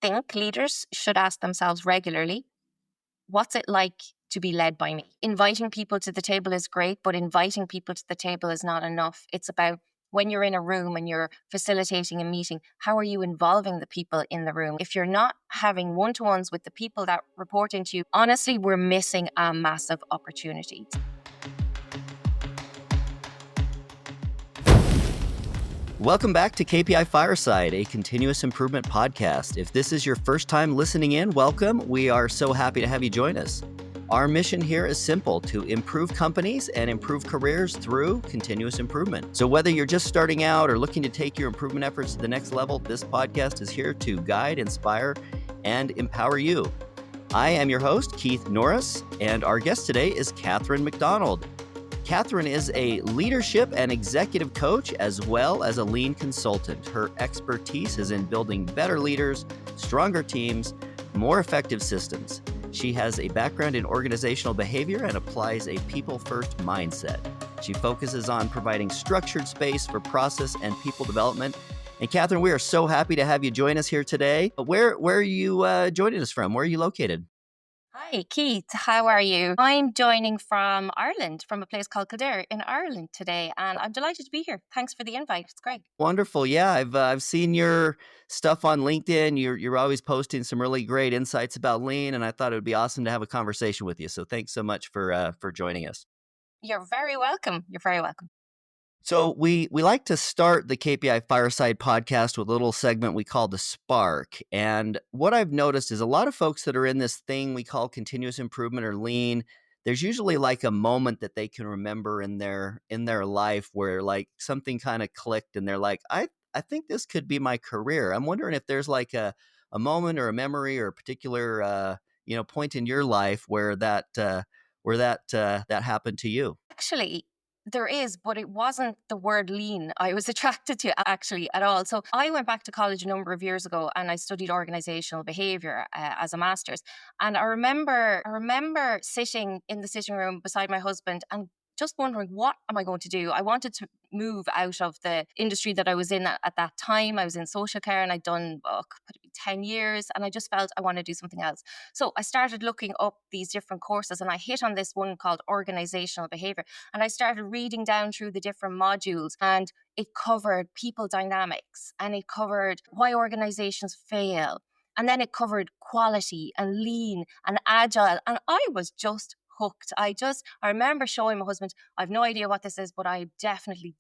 think leaders should ask themselves regularly, what's it like to be led by me? Inviting people to the table is great, but inviting people to the table is not enough. It's about when you're in a room and you're facilitating a meeting, how are you involving the people in the room? If you're not having one-to-ones with the people that report into you, honestly, we're missing a massive opportunity. Welcome back to KPI Fireside, a continuous improvement podcast. If this is your first time listening in, welcome. We are so happy to have you join us. Our mission here is simple: to improve companies and improve careers through continuous improvement. So whether you're just starting out or looking to take your improvement efforts to the next level, this podcast is here to guide, inspire, and empower you. I am your host, Keith Norris, and our guest today is Catherine McDonald. Catherine is a leadership and executive coach as well as a lean consultant. Her expertise is in building better leaders, stronger teams, more effective systems. She has a background in organizational behavior and applies a people-first mindset. She focuses on providing structured space for process and people development. And Catherine, we are so happy to have you join us here today. Where are you joining us from? Where are you located? Hi, Keith. How are you? I'm joining from Ireland, from a place called Kildare in Ireland today, and I'm delighted to be here. Thanks for the invite. It's great. Wonderful. Yeah, I've seen your stuff on LinkedIn. You're always posting some really great insights about lean, and I thought it would be awesome to have a conversation with you. So thanks so much for joining us. You're very welcome. You're very welcome. So we like to start the KPI Fireside podcast with a little segment we call the Spark. And what I've noticed is a lot of folks that are in this thing we call continuous improvement or lean, there's usually like a moment that they can remember in their life where like something kind of clicked and they're like, I think this could be my career. I'm wondering if there's like a moment or a memory or a particular point in your life where that happened to you. Actually, there is, but it wasn't the word lean I was attracted to actually at all. So I went back to college a number of years ago and I studied organizational behavior as a master's. And I remember sitting in the sitting room beside my husband and just wondering, what am I going to do? I wanted to move out of the industry that I was in at that time. I was in social care and I'd done 10 years and I just felt I want to do something else. So I started looking up these different courses and I hit on this one called organizational behavior. And I started reading down through the different modules, and it covered people dynamics and it covered why organizations fail. And then it covered quality and lean and agile. And I was just hooked. I remember showing my husband, I've no idea what this is, but I definitely,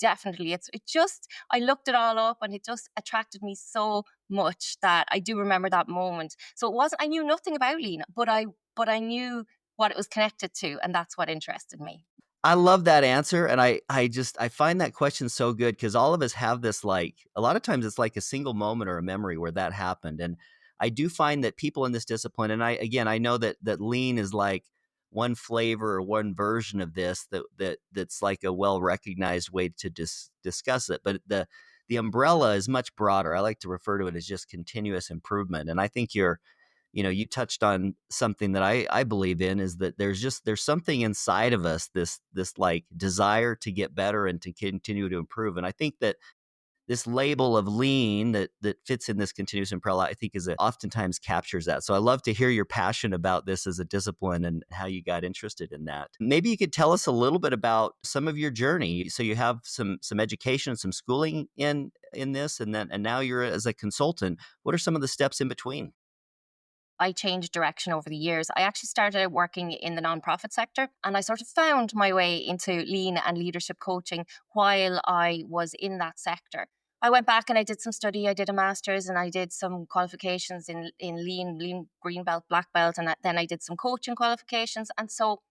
I looked it all up and it just attracted me so much that I do remember that moment. So I knew nothing about lean, but I knew what it was connected to, and that's what interested me. I love that answer. And I find that question so good because all of us have this, like, a lot of times it's like a single moment or a memory where that happened. And I do find that people in this discipline, and I know that lean is like one flavor or one version of this that's like a well-recognized way to discuss it. But the umbrella is much broader. I like to refer to it as just continuous improvement. And I think you touched on something that I believe in, is that there's something inside of us, this like desire to get better and to continue to improve. And I think that this label of lean that fits in this continuous improvement, I think oftentimes captures that. So I love to hear your passion about this as a discipline and how you got interested in that. Maybe you could tell us a little bit about some of your journey. So you have some education, some schooling in this, and now you're as a consultant. What are some of the steps in between? I changed direction over the years. I actually started out working in the nonprofit sector and I sort of found my way into lean and leadership coaching while I was in that sector. I went back and I did some study. I did a master's and I did some qualifications in lean, green belt, black belt, and then I did some coaching qualifications. And so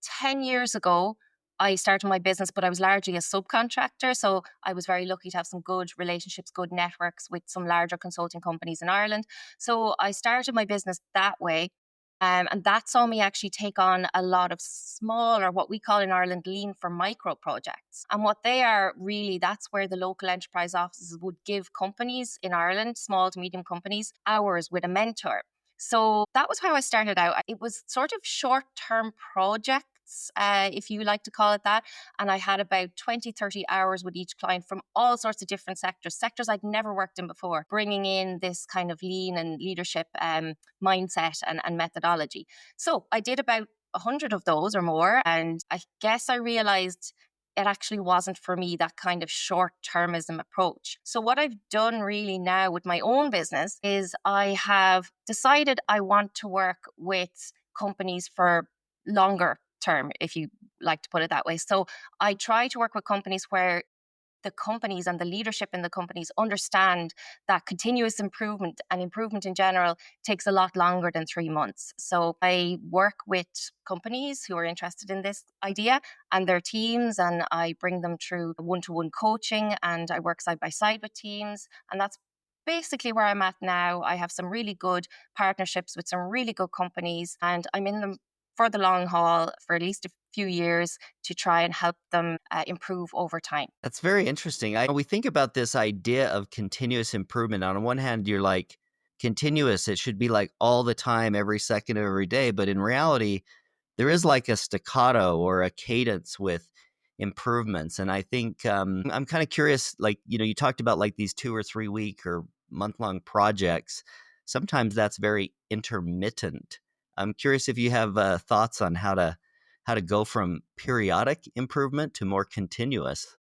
10 years ago, I started my business, but I was largely a subcontractor. So I was very lucky to have some good relationships, good networks with some larger consulting companies in Ireland. So I started my business that way. And that saw me actually take on a lot of smaller, what we call in Ireland, lean for micro projects. And what they are really, that's where the local enterprise offices would give companies in Ireland, small to medium companies, hours with a mentor. So that was how I started out. It was sort of short-term project projects, if you like to call it that. And I had about 20, 30 hours with each client from all sorts of different sectors I'd never worked in before, bringing in this kind of lean and leadership mindset and methodology. So I did about 100 of those or more. And I guess I realized it actually wasn't for me, that kind of short termism approach. So, what I've done really now with my own business is I have decided I want to work with companies for longer term, if you like to put it that way. So, I try to work with companies where the companies and the leadership in the companies understand that continuous improvement and improvement in general takes a lot longer than 3 months. So I work with companies who are interested in this idea and their teams, and I bring them through one to one coaching and I work side by side with teams. And that's basically where I'm at now. I have some really good partnerships with some really good companies, and I'm in them for the long haul for at least a few years to try and help them improve over time. That's very interesting. We think about this idea of continuous improvement. On one hand, you're like, continuous, it should be like all the time, every second of every day. But in reality, there is like a staccato or a cadence with improvements. And I think I'm kind of curious, like, you talked about like these 2 or 3 week or month long projects. Sometimes that's very intermittent. I'm curious if you have thoughts on how to go from periodic improvement to more continuous.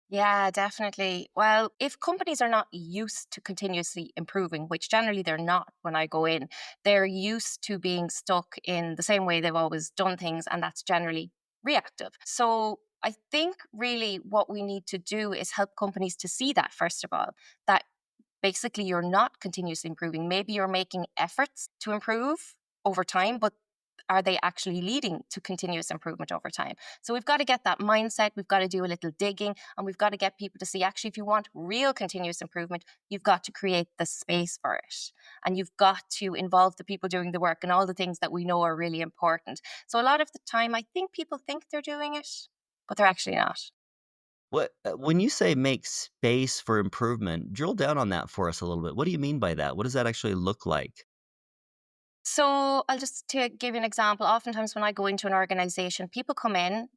Yeah, definitely. Well, if companies are not used to continuously improving, which generally they're not when I go in, they're used to being stuck in the same way they've always done things, and that's generally reactive. So I think really what we need to do is help companies to see that, first of all, that basically you're not continuously improving. Maybe you're making efforts to improve over time, but are they actually leading to continuous improvement over time? So we've got to get that mindset. We've got to do a little digging and we've got to get people to see actually, if you want real continuous improvement, you've got to create the space for it. And you've got to involve the people doing the work and all the things that we know are really important. So a lot of the time, I think people think they're doing it, but they're actually not. When you say make space for improvement, drill down on that for us a little bit. What do you mean by that? What does that actually look like? So I'll just to give you an example. Oftentimes, when I go into an organization, people come in,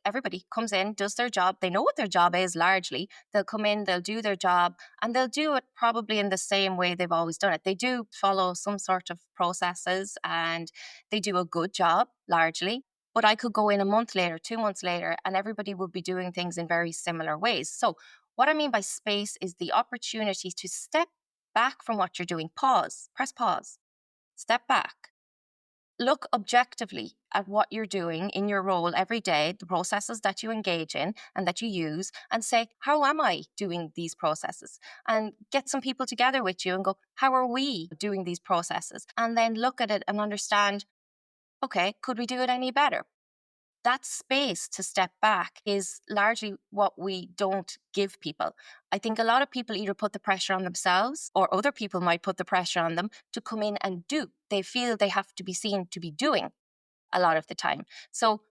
everybody comes in, does their job. They know what their job is largely. They'll come in, they'll do their job, and they'll do it probably in the same way they've always done it. They do follow some sort of processes and they do a good job largely. But I could go in a month later, 2 months later, and everybody would be doing things in very similar ways. So, what I mean by space is the opportunity to step back from what you're doing, press pause, step back, look objectively at what you're doing in your role every day, the processes that you engage in and that you use, and say, how am I doing these processes? And get some people together with you and go, how are we doing these processes? And then look at it and understand, okay, could we do it any better? That space to step back is largely what we don't give people. I think a lot of people either put the pressure on themselves or other people might put the pressure on them to come in and do. They feel they have to be seen to be doing a lot of the time. So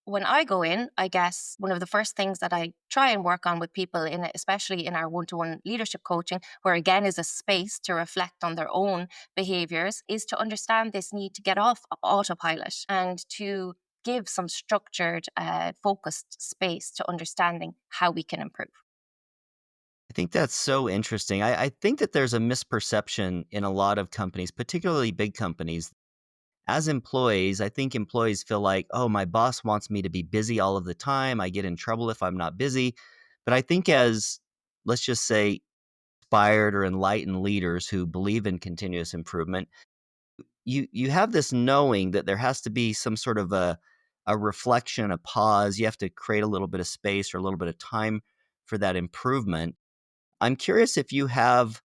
when I go in, I guess one of the first things that I try and work on with people in especially in our one-to-one leadership coaching, where again is a space to reflect on their own behaviors, is to understand this need to get off autopilot and to give some structured, focused space to understanding how we can improve. I think that's so interesting. I think that there's a misperception in a lot of companies, particularly big companies. As employees, I think employees feel like, oh, my boss wants me to be busy all of the time. I get in trouble if I'm not busy. But I think as, let's just say, inspired or enlightened leaders who believe in continuous improvement, you have this knowing that there has to be some sort of a reflection, a pause. You have to create a little bit of space or a little bit of time for that improvement. I'm curious if you have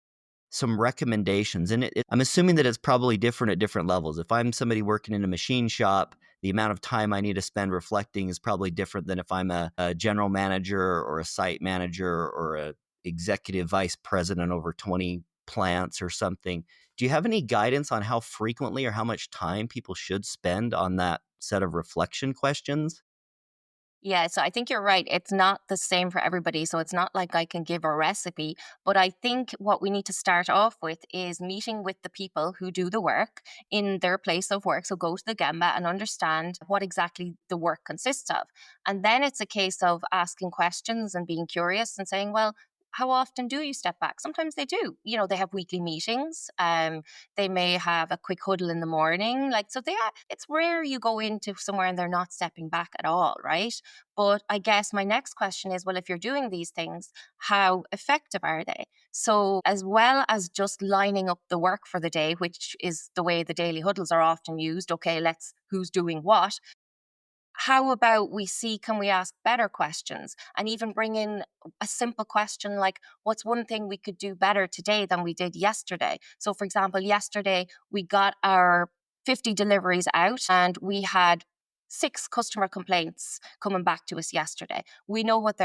some recommendations, and I'm assuming that it's probably different at different levels. If I'm somebody working in a machine shop, the amount of time I need to spend reflecting is probably different than if I'm a general manager or a site manager or a executive vice president over 20 plants or something. Do you have any guidance on how frequently or how much time people should spend on that set of reflection questions? Yeah, so I think you're right. It's not the same for everybody. So it's not like I can give a recipe. But I think what we need to start off with is meeting with the people who do the work in their place of work. So go to the Gemba and understand what exactly the work consists of. And then it's a case of asking questions and being curious and saying, well, how often do you step back? Sometimes they do. You know, they have weekly meetings. They may have a quick huddle in the morning. Like, so they are, it's rare you go into somewhere and they're not stepping back at all, right? But I guess my next question is, well, if you're doing these things, how effective are they? So, as well as just lining up the work for the day, which is the way the daily huddles are often used, okay, let's who's doing what, how about we see, can we ask better questions and even bring in a simple question like, what's one thing we could do better today than we did yesterday? So for example, yesterday we got our 50 deliveries out and we had 6 customer complaints coming back to us yesterday. We know what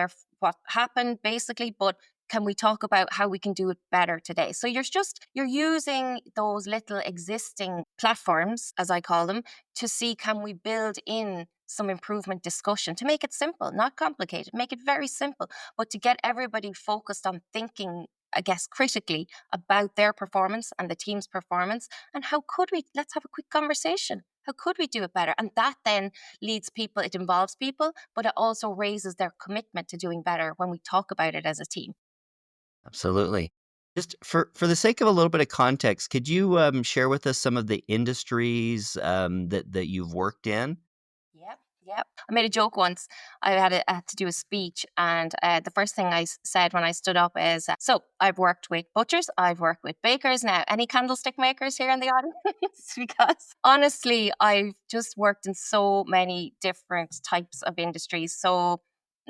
happened basically, but can we talk about how we can do it better today? So you're using those little existing platforms, as I call them, to see, can we build in some improvement discussion to make it simple, not complicated, make it very simple, but to get everybody focused on thinking, I guess, critically about their performance and the team's performance. And how could we, let's have a quick conversation. How could we do it better? And that then leads people, it involves people, but it also raises their commitment to doing better when we talk about it as a team. Absolutely. Just for the sake of a little bit of context, could you share with us some of the industries that you've worked in? Yep, yep. I made a joke once. I had to do a speech, and the first thing said when I stood up is, "So I've worked with butchers, I've worked with bakers. Now, any candlestick makers here in the audience?" Because honestly, I've just worked in so many different types of industries. So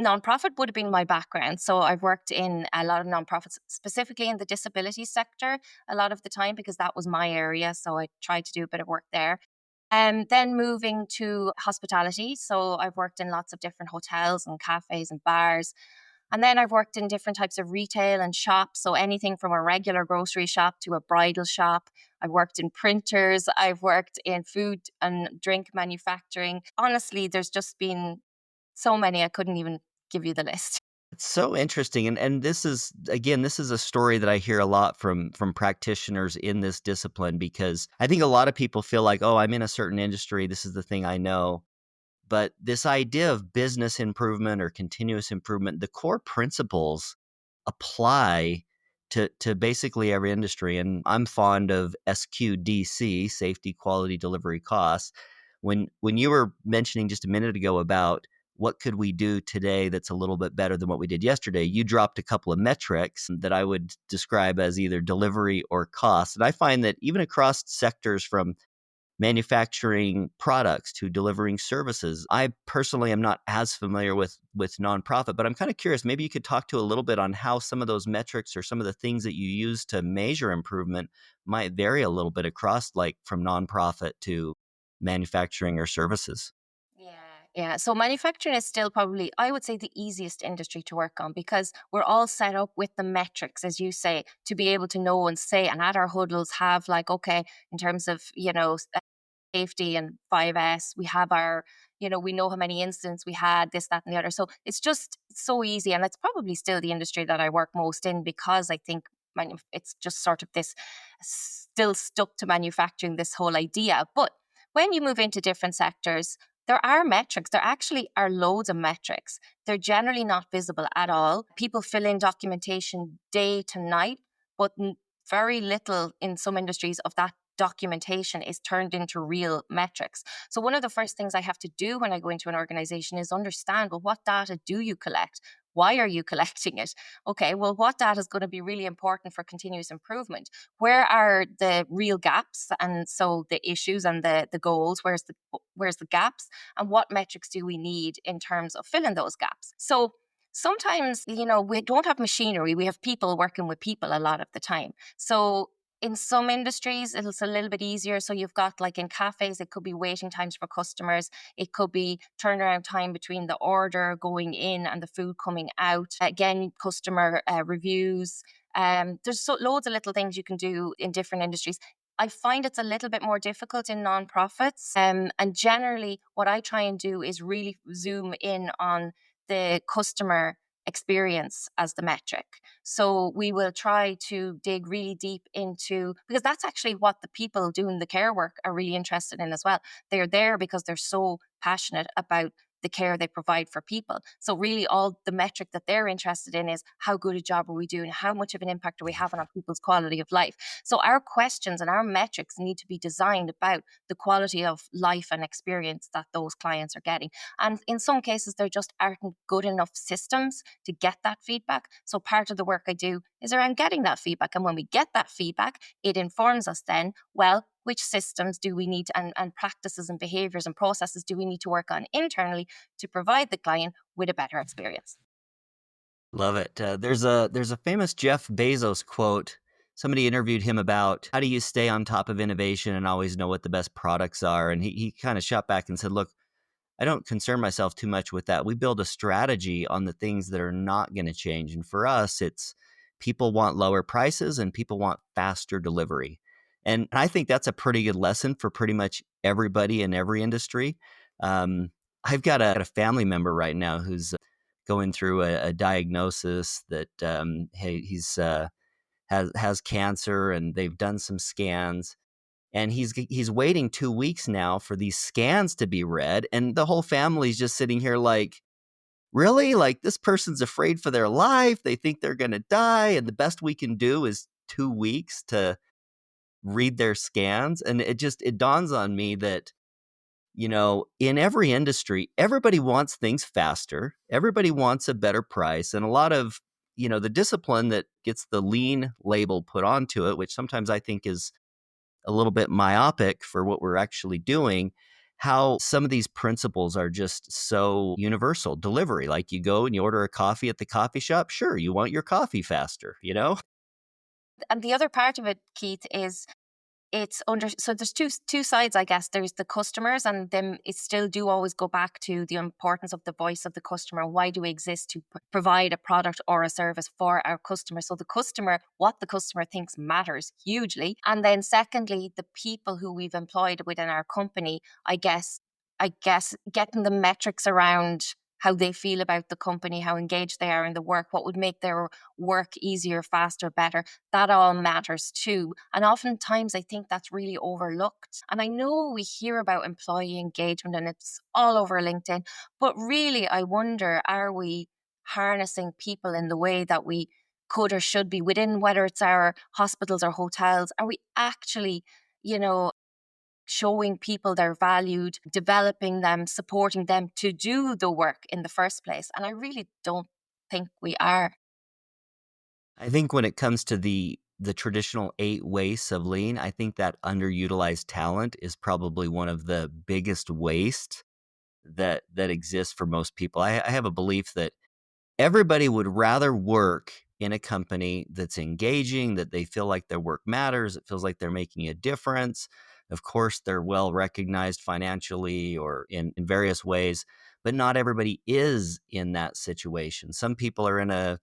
nonprofit would have been my background. So I've worked in a lot of nonprofits, specifically in the disability sector, a lot of the time because that was my area. So I tried to do a bit of work there. Then moving to hospitality. So I've worked in lots of different hotels and cafes and bars. And then I've worked in different types of retail and shops. So anything from a regular grocery shop to a bridal shop. I've worked in printers. I've worked in food and drink manufacturing. Honestly, there's just been so many, I couldn't even give you the list. It's so interesting, and this is again, this is a story that I hear a lot from practitioners in this discipline because I think a lot of people feel like, "Oh, I'm in a certain industry, this is the thing I know." But this idea of business improvement or continuous improvement, the core principles apply to basically every industry. And I'm fond of SQDC, safety, quality, delivery, costs. When you were mentioning just a minute ago about what could we do today that's a little bit better than what we did yesterday, you dropped a couple of metrics that I would describe as either delivery or cost. And I find that even across sectors from manufacturing products to delivering services. I personally am not as familiar with nonprofit, but I'm kind of curious. Maybe you could talk to a little bit on how some of those metrics or some of the things that you use to measure improvement might vary a little bit across, like from nonprofit to manufacturing or services. Yeah, yeah. So manufacturing is still probably, I would say, the easiest industry to work on because we're all set up with the metrics, as you say, to be able to know and say, and at our huddles have like, okay, in terms of, safety and 5S, we have our, we know how many incidents we had, this, that, and the other. So it's just so easy. And it's probably still the industry that I work most in because I think it's just sort of this still stuck to manufacturing, this whole idea. But when you move into different sectors, there are metrics. There actually are loads of metrics. They're generally not visible at all. People fill in documentation day to night, but very little in some industries of that documentation is turned into real metrics. So one of the first things I have to do when I go into an organization is understand, well, what data do you collect? Why are you collecting it? Okay, well, what data is going to be really important for continuous improvement? Where are the real gaps? And so the issues and the goals, where's the gaps? And what metrics do we need in terms of filling those gaps? So sometimes, we don't have machinery, we have people working with people a lot of the time. So in some industries, it's a little bit easier. So you've got like in cafes, it could be waiting times for customers. It could be turnaround time between the order going in and the food coming out. Again, customer reviews. There's loads of little things you can do in different industries. I find it's a little bit more difficult in nonprofits. And generally, what I try and do is really zoom in on the customer experience as the metric. So we will try to dig really deep into, because that's actually what the people doing the care work are really interested in as well. They're there because they're so passionate about the care they provide for people. So really all the metric that they're interested in is how good a job are we doing? How much of an impact are we having on people's quality of life? So our questions and our metrics need to be designed about the quality of life and experience that those clients are getting. And in some cases, there just aren't good enough systems to get that feedback. So part of the work I do is around getting that feedback. And when we get that feedback, it informs us then, well, which systems do we need and practices and behaviors and processes do we need to work on internally to provide the client with a better experience? Love it. There's a famous Jeff Bezos quote. Somebody interviewed him about how do you stay on top of innovation and always know what the best products are, and he kind of shot back and said, "Look, I don't concern myself too much with that. We build a strategy on the things that are not going to change. And for us, it's people want lower prices and people want faster delivery. And I think that's a pretty good lesson for pretty much everybody in every industry. Um, I've got a family member right now who's going through a diagnosis that he's has cancer, and they've done some scans, and he's waiting 2 weeks now for these scans to be read, and the whole family's just sitting here like, "Really? Like, this person's afraid for their life, they think they're gonna die, and the best we can do is 2 weeks to read their scans?" And it dawns on me that, in every industry, everybody wants things faster, everybody wants a better price, and a lot of, the discipline that gets the lean label put onto it, which sometimes I think is a little bit myopic for what we're actually doing, how some of these principles are just so universal. Delivery, like you go and you order a coffee at the coffee shop. Sure, you want your coffee faster, you know? And the other part of it, Keith, is it's under, so there's two sides, I guess. There's the customers, and then it still do always go back to the importance of the voice of the customer. Why do we exist? To provide a product or a service for our customer. So the customer, what the customer thinks matters hugely. And then secondly, the people who we've employed within our company, I guess getting the metrics around how they feel about the company, how engaged they are in the work, what would make their work easier, faster, better, that all matters too. And oftentimes I think that's really overlooked. And I know we hear about employee engagement and it's all over LinkedIn, but really I wonder, are we harnessing people in the way that we could or should be within, whether it's our hospitals or hotels? Are we actually, you know, showing people they're valued, developing them, supporting them to do the work in the first place? And I really don't think we are. I think when it comes to the traditional 8 wastes of lean, I think that underutilized talent is probably one of the biggest waste that exists for most people. I have a belief that everybody would rather work in a company that's engaging, that they feel like their work matters, it feels like they're making a difference. Of course, they're well recognized financially or in various ways, but not everybody is in that situation. Some people are in a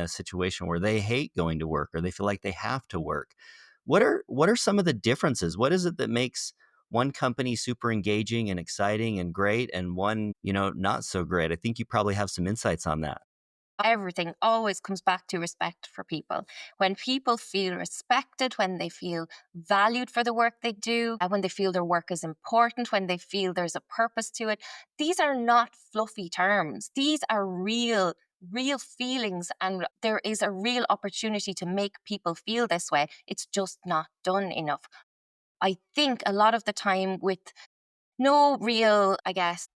situation where they hate going to work or they feel like they have to work. What are some of the differences? What is it that makes one company super engaging and exciting and great and one, not so great? I think you probably have some insights on that. Everything always comes back to respect for people. When people feel respected, when they feel valued for the work they do, and when they feel their work is important, when they feel there's a purpose to it, these are not fluffy terms. These are real feelings, and there is a real opportunity to make people feel this way. It's just not done enough. I think a lot of the time, with no real, I guess,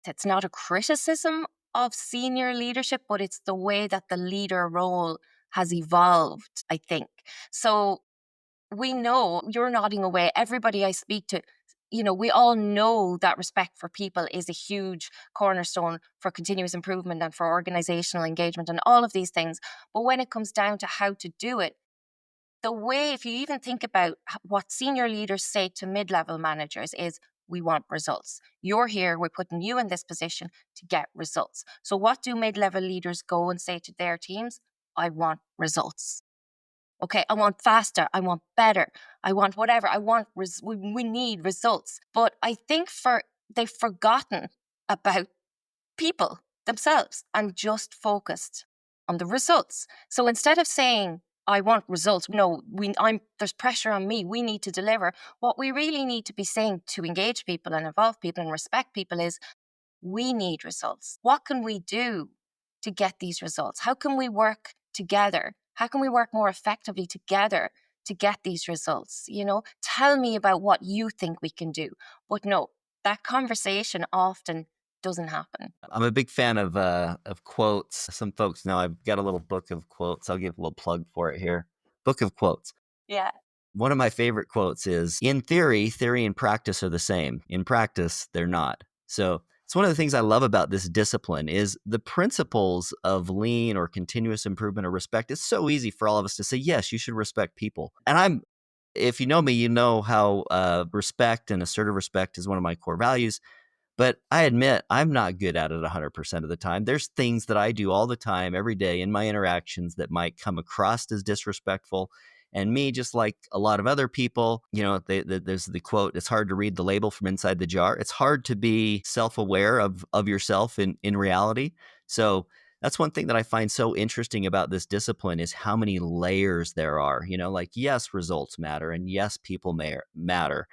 it's not a criticism of senior leadership, but it's the way that the leader role has evolved, I think. So we know, you're nodding away, everybody I speak to, we all know that respect for people is a huge cornerstone for continuous improvement and for organizational engagement and all of these things. But when it comes down to how to do it, the way, if you even think about what senior leaders say to mid level managers, is we want results. You're here, we're putting you in this position to get results. So, what do mid level leaders go and say to their teams? I want results. Okay, I want faster, I want better, I want whatever, we need results. But I think they've forgotten about people themselves and just focused on the results. So instead of saying, I want results, no, there's pressure on me, we need to deliver. What we really need to be saying to engage people and involve people and respect people is, we need results. What can we do to get these results? How can we work together? How can we work more effectively together to get these results? Tell me about what you think we can do. But no, that conversation often doesn't happen. I'm a big fan of quotes. Some folks know I've got a little book of quotes. I'll give a little plug for it here. Book of quotes. Yeah. One of my favorite quotes is, in theory and practice are the same. In practice, they're not. So it's one of the things I love about this discipline is the principles of lean or continuous improvement or respect. It's so easy for all of us to say, yes, you should respect people. And if you know me, you know how respect and assertive respect is one of my core values. But I admit I'm not good at it 100% of the time. There's things that I do all the time, every day in my interactions that might come across as disrespectful. And me, just like a lot of other people, there's the quote, it's hard to read the label from inside the jar. It's hard to be self-aware of yourself in reality. So that's one thing that I find so interesting about this discipline is how many layers there are. Like, yes, results matter, and yes, people matter,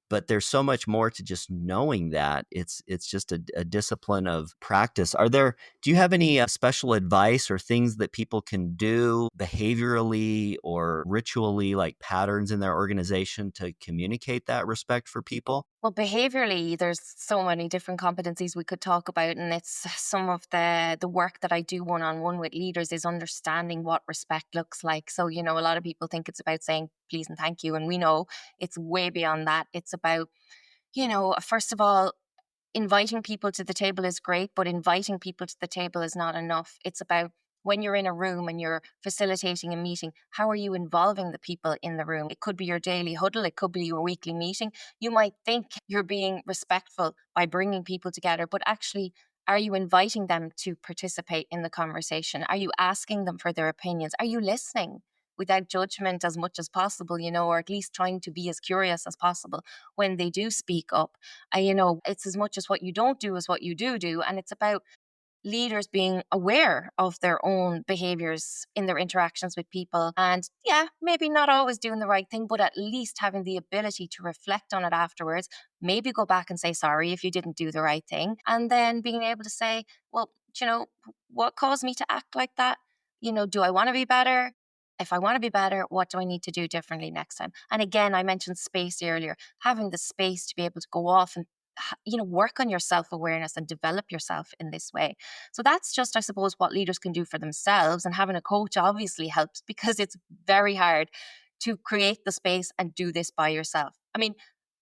but there's so much more to just knowing that. It's just a discipline of practice. Do you have any special advice or things that people can do behaviorally or ritually, like patterns in their organization, to communicate that respect for people? Well, behaviorally, there's so many different competencies we could talk about, and it's some of the work that I do one on one with leaders is understanding what respect looks like. So, a lot of people think it's about saying please and thank you, and we know it's way beyond that. It's about, first of all, inviting people to the table is great, but inviting people to the table is not enough. It's about, when you're in a room and you're facilitating a meeting, how are you involving the people in the room? It could be your daily huddle, it could be your weekly meeting. You might think you're being respectful by bringing people together, but actually, are you inviting them to participate in the conversation? Are you asking them for their opinions? Are you listening without judgment as much as possible, or at least trying to be as curious as possible when they do speak up? It's as much as what you don't do as what you do. And it's about leaders being aware of their own behaviors in their interactions with people. And yeah, maybe not always doing the right thing, but at least having the ability to reflect on it afterwards, maybe go back and say sorry if you didn't do the right thing. And then being able to say, well, what caused me to act like that? Do I want to be better? If I want to be better, what do I need to do differently next time? And again, I mentioned space earlier, having the space to be able to go off and work on your self-awareness and develop yourself in this way. So that's just, I suppose, what leaders can do for themselves. And having a coach obviously helps, because it's very hard to create the space and do this by yourself. I mean,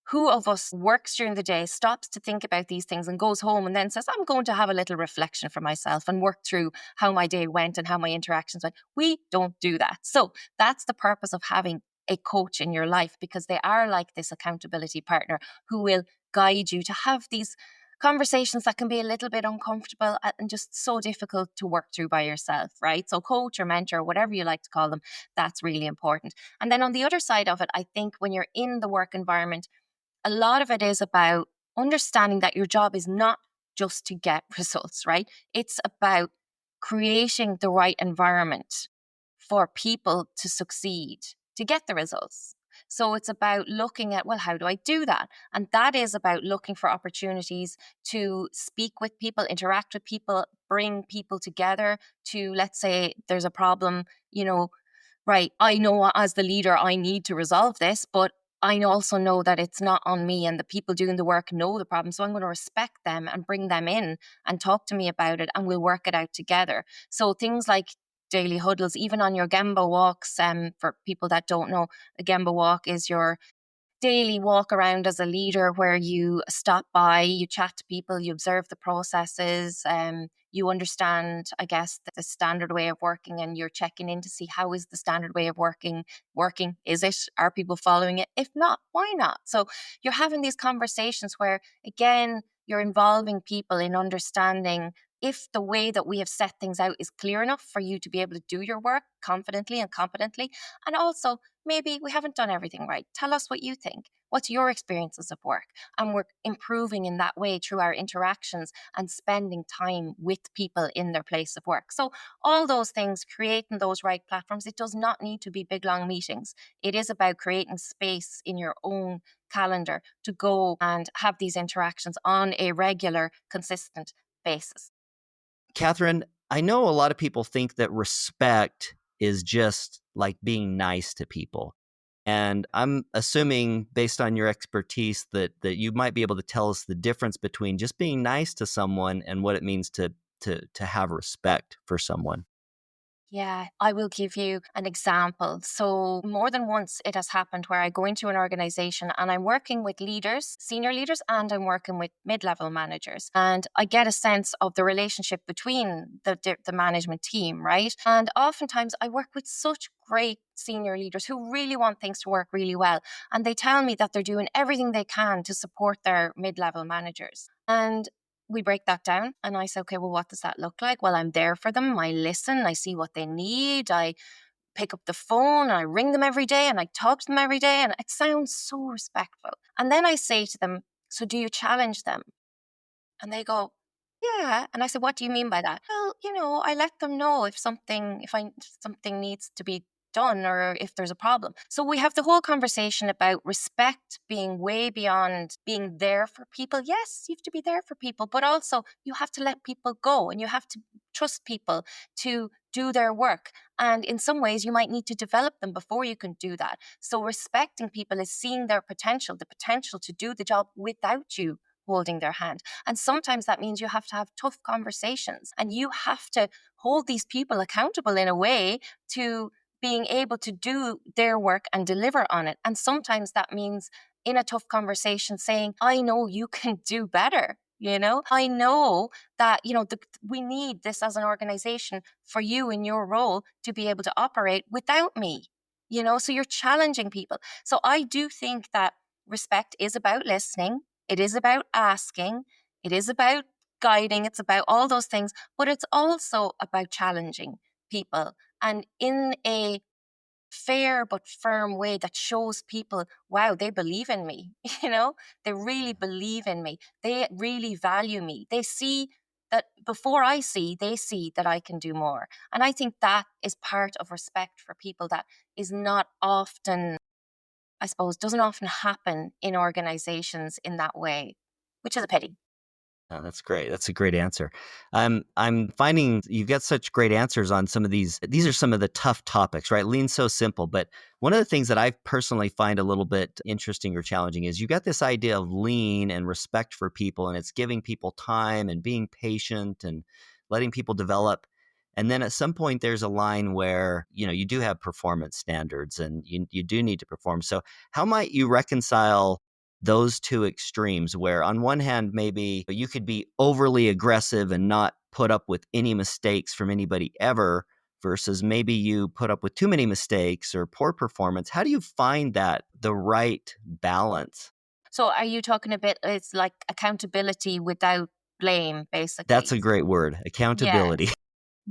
who of us works during the day, stops to think about these things, and goes home and then says, I'm going to have a little reflection for myself and work through how my day went and how my interactions went? We don't do that. So that's the purpose of having a coach in your life, because they are like this accountability partner who will guide you to have these conversations that can be a little bit uncomfortable and just so difficult to work through by yourself, right? So coach or mentor, whatever you like to call them, that's really important. And then on the other side of it, I think when you're in the work environment, a lot of it is about understanding that your job is not just to get results, right? It's about creating the right environment for people to succeed, to get the results. So it's about looking at, well, how do I do that? And that is about looking for opportunities to speak with people, interact with people, bring people together to, let's say there's a problem, right, I know as the leader, I need to resolve this, but I also know that it's not on me, and the people doing the work know the problem. So I'm going to respect them and bring them in and talk to me about it, and we'll work it out together. So things like daily huddles, even on your Gemba walks, for people that don't know, a Gemba walk is your daily walk around as a leader, where you stop by, you chat to people, you observe the processes, you understand, I guess, the standard way of working, and you're checking in to see how is the standard way of working. Is it? Are people following it? If not, why not? So you're having these conversations where, again, you're involving people in understanding if the way that we have set things out is clear enough for you to be able to do your work confidently and competently. And also, maybe we haven't done everything right. Tell us what you think. What's your experiences of work? And we're improving in that way through our interactions and spending time with people in their place of work. So, all those things, creating those right platforms, it does not need to be big, long meetings. It is about creating space in your own calendar to go and have these interactions on a regular, consistent basis. Catherine, I know a lot of people think that respect is just like being nice to people. And I'm assuming, based on your expertise, that you might be able to tell us the difference between just being nice to someone and what it means to have respect for someone. Yeah, I will give you an example. So, more than once, it has happened where I go into an organization and I'm working with leaders, senior leaders, and I'm working with mid level managers. And I get a sense of the relationship between the management team, right? And oftentimes, I work with such great senior leaders who really want things to work really well. And they tell me that they're doing everything they can to support their mid level managers. And we break that down and I say, okay, well, what does that look like? Well, I'm there for them. I listen, I see what they need. I pick up the phone, I ring them every day and I talk to them every day. And it sounds so respectful. And then I say to them, so do you challenge them? And they go, yeah. And I said, what do you mean by that? Well, I let them know if something needs to be done or if there's a problem. So we have the whole conversation about respect being way beyond being there for people. Yes, you have to be there for people, but also you have to let people go and you have to trust people to do their work. And in some ways, you might need to develop them before you can do that. So respecting people is seeing their potential, the potential to do the job without you holding their hand. And sometimes that means you have to have tough conversations and you have to hold these people accountable in a way to being able to do their work and deliver on it. And sometimes that means in a tough conversation saying, I know you can do better. I know that, we need this as an organization for you in your role to be able to operate without me, so you're challenging people. So I do think that respect is about listening. It is about asking. It is about guiding. It's about all those things, but it's also about challenging people and in a fair but firm way that shows people, wow, they believe in me. They really believe in me. They really value me. They see that before they see that I can do more. And I think that is part of respect for people that is not often, I suppose, doesn't often happen in organizations in that way, which is a pity. Oh, that's great. That's a great answer. I'm finding you've got such great answers on some of these. These are some of the tough topics, right? Lean's so simple, but one of the things that I personally find a little bit interesting or challenging is you got this idea of lean and respect for people, and it's giving people time and being patient and letting people develop. And then at some point, there's a line where you do have performance standards, and you do need to perform. So how might you reconcile those two extremes where on one hand maybe you could be overly aggressive and not put up with any mistakes from anybody ever versus maybe you put up with too many mistakes or poor performance? How do you find that the right balance? So are you talking a bit, it's like accountability without blame, That's basically? a great word, Yeah. accountability.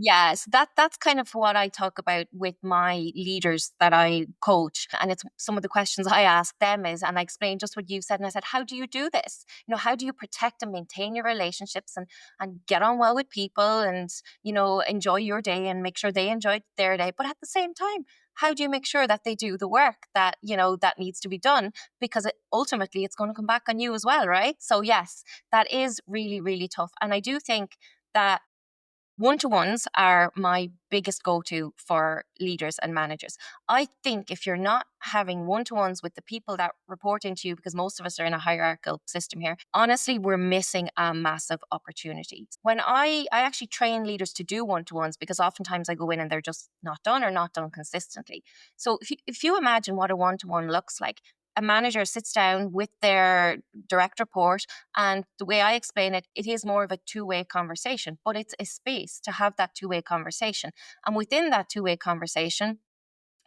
Yes, that's kind of what I talk about with my leaders that I coach. And it's some of the questions I ask them is, and I explained just what you said. And I said, how do you do this? How do you protect and maintain your relationships and get on well with people and, enjoy your day and make sure they enjoy their day. But at the same time, how do you make sure that they do the work that, that needs to be done? Because ultimately it's going to come back on you as well, right? So yes, that is really, really tough. And I do think that one-to-ones are my biggest go-to for leaders and managers. I think if you're not having one-to-ones with the people that report into you, because most of us are in a hierarchical system here, honestly, we're missing a massive opportunity. When I actually train leaders to do one-to-ones because oftentimes I go in and they're just not done or not done consistently. So if you imagine what a one-to-one looks like, a manager sits down with their direct report, and the way I explain it, it is more of a two-way conversation, but it's a space to have that two-way conversation. And within that two-way conversation,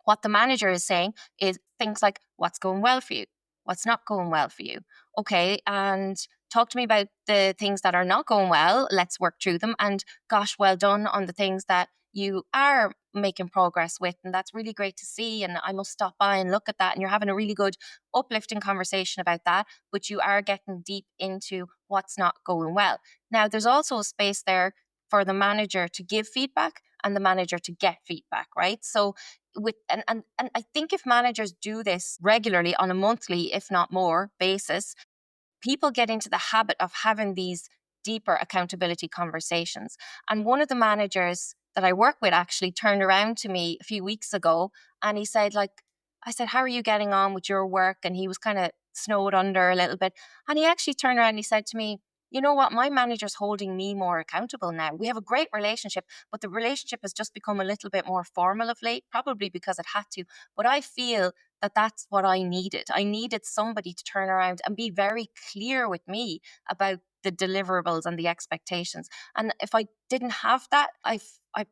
what the manager is saying is things like, what's going well for you? What's not going well for you? Okay. And talk to me about the things that are not going well. Let's work through them. And gosh, well done on the things that you are making progress with. And that's really great to see. And I must stop by and look at that. And you're having a really good, uplifting conversation about that. But you are getting deep into what's not going well. Now, there's also a space there for the manager to give feedback and the manager to get feedback, right? So with and I think if managers do this regularly on a monthly, if not more, basis, people get into the habit of having these deeper accountability conversations. And one of the managers that I work with actually turned around to me a few weeks ago and he said, like, I said, how are you getting on with your work? And he was kind of snowed under a little bit. And he actually turned around and he said to me, you know what? My manager's holding me more accountable now. We have a great relationship, but the relationship has just become a little bit more formal of late, probably because it had to. But I feel that that's what I needed. I needed somebody to turn around and be very clear with me about the deliverables and the expectations. And if I didn't have that, I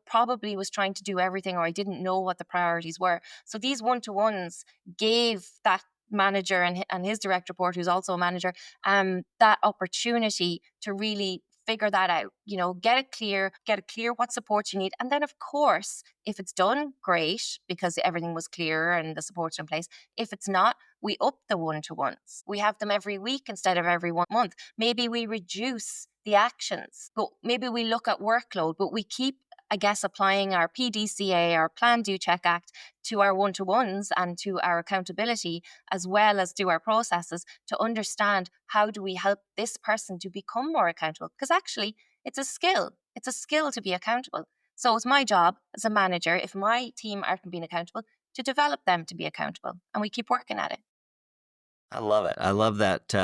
probably was trying to do everything or I didn't know what the priorities were. So these one-to-ones gave that manager and his direct report, who's also a manager, that opportunity to really figure that out, get it clear what support you need. And then of course, if it's done, great, because everything was clear and the support's in place. If it's not, we up the one-to-ones. We have them every week instead of every 1 month. Maybe we reduce the actions, but maybe we look at workload, but we keep, I guess, applying our PDCA, our Plan, Do, Check, Act to our one-to-ones and to our accountability, as well as do our processes to understand how do we help this person to become more accountable? Because actually, it's a skill. It's a skill to be accountable. So it's my job as a manager, if my team aren't being accountable, to develop them to be accountable. And we keep working at it. I love it. I love that.